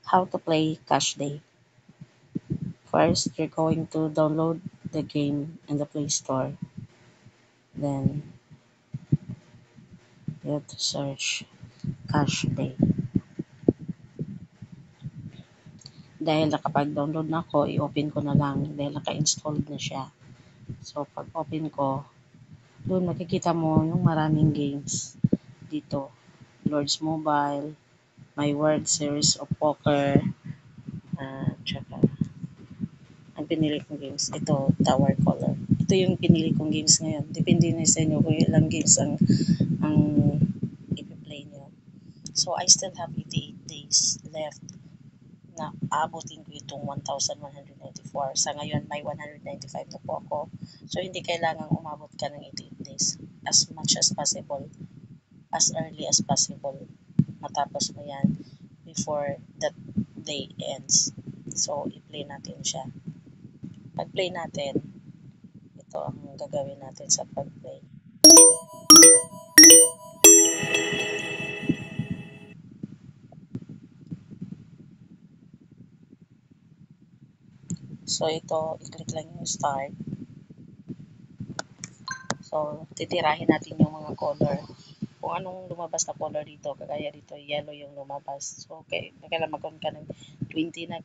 how to play Cash Day. First, you're going to download the game in the Play Store. Then, you have to search Cash Day. Dahil nakapag-download na ako, i-open ko na lang dahil naka-installed na siya. So, pag open ko, doon makikita mo yung maraming games dito. Lords Mobile, My World Series of Poker, tsaka ang pinili kong games, ito, Tower Color. Ito yung pinili kong games ngayon. Depende na sa inyo kung ilang games ang ipi-play nyo. So, I still have 88 days left na aabutin ko itong 1,194. Sa ngayon, may 195 na po ako. So, hindi kailangang umabot ka ng 88 days. As much as possible, as early as possible, matapos mo yan before that day ends. So, i-play natin siya. Pag-play natin, ito ang gagawin natin sa pag-play. So, ito, i-click lang yung start. So, titirahin natin yung mga color. Kung anong lumabas na color dito, kagaya dito, yellow yung lumabas. So, okay, kailangan magkaroon ka ng 20 na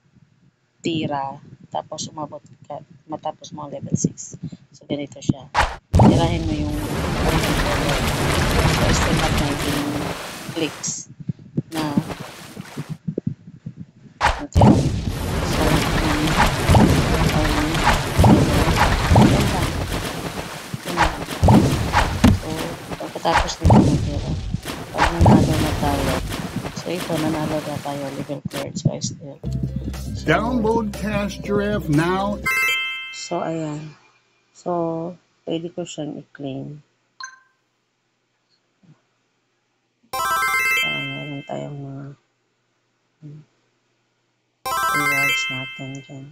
tira, tapos matapos mo ang level 6. So, ganito siya. Tirahin mo yung color. So, still have 19 clicks na natira. So, pagkatapos nito natira, pag nanalo na tayo, so ito, nanalo na tayo, level cleared, so I still. So, download Cash Giraffe now. So, ayan. So, pwede ko siyang i-claim. Meron tayong mga rewards natin dyan.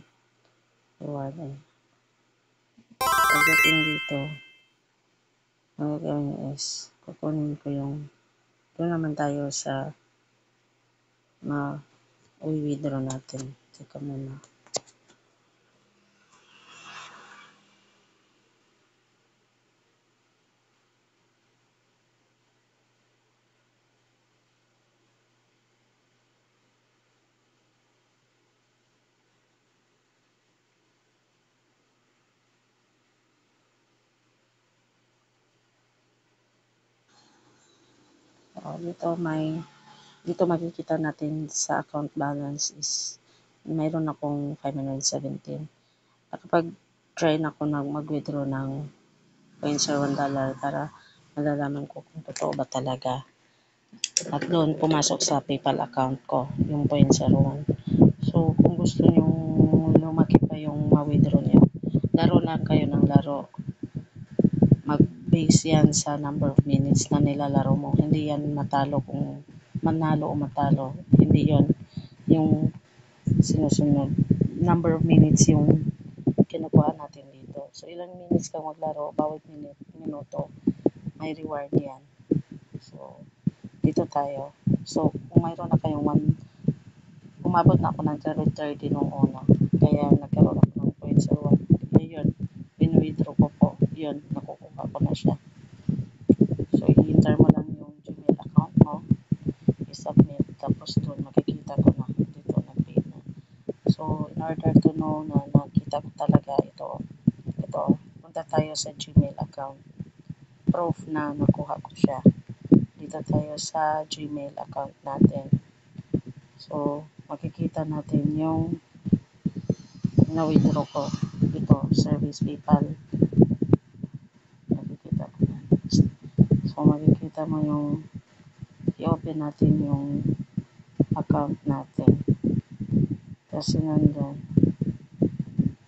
Reward eh. Pagdating dito, ang gagawin is, kukunin ko yung, doon naman tayo sa withdraw natin. Teka muna. Dito makikita natin sa account balance is mayroon akong 517. Kapag try na ako mag-withdraw ng $0.01 para malalaman ko kung totoo ba talaga. At doon pumasok sa PayPal account ko yung 0.01. So kung gusto nyo lumaki pa yung ma-withdraw nyo, laro lang kayo ng laro. Mag-base yan sa number of minutes na nilalaro mo. Hindi yan matalo kung manalo o matalo. Hindi yon yung sinusunod. Number of minutes yung kinukuha natin dito. So, ilang minutes kang maglaro, bawat minuto, may reward yan. So, dito tayo. So, kung mayroon na kayong umabot na ako ng 30 nung una. Kaya nagkaroon ako ng points or what. Yun, win-withdraw ko po. Yun, nakukuha ko na siya. So, i-enter mo lang yung Gmail account mo. I-submit. Tapos doon, makikita ko na. Dito, nag-paid na. So, in order to know na nakita ko talaga ito, punta tayo sa Gmail account. Proof na nakuha ko siya. Dito tayo sa Gmail account natin. So, makikita natin yung na-withdraw ko. Ito, service PayPal. Makikita ko na. So, makikita mo yung i-open natin yung account natin. Kasi nandun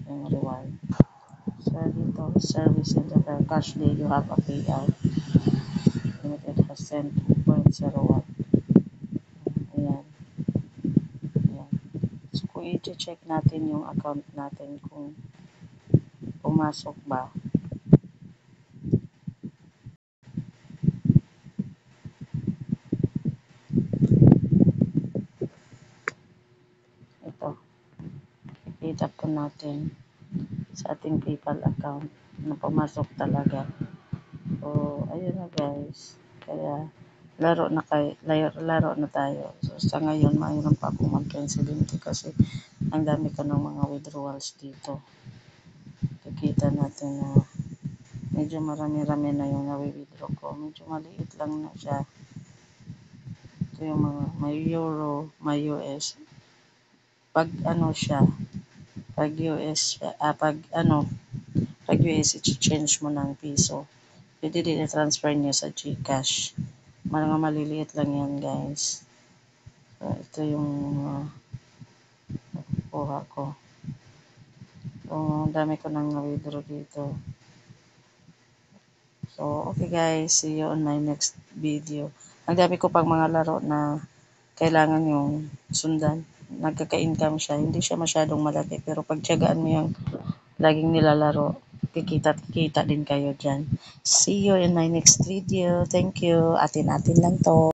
yung reward. So, dito, service and the cash day, you have a payout. Limited has sent 2.01. Ayan. Ayan. So, kung i-check natin yung account natin kung pumasok ba. makikita po natin sa ating PayPal account na pumasok talaga. So, ayun na guys. Kaya, laro na tayo. So, sa ngayon, mayroon pa akong 120 kasi ang dami ko ng mga withdrawals dito. Kikita natin na medyo marami-rami na yung na-withdraw ko. Medyo maliit lang na siya. Ito yung mga may euro, may US. Pag US, i-change mo ng piso. Pwede din i-transfer nyo sa GCash. Mga maliliit lang yan guys. So, ito yung nakukuha ko. So, dami ko nang na-withdraw dito. So, okay guys, see you on my next video. Ang dami ko pang mga laro na kailangan yung sundan. Nagkaka-income siya. Hindi siya masyadong malaki. Pero pag tiyagaan mo yung laging nilalaro, kikita din kayo dyan. See you in my next video. Thank you. Atin-atin lang to.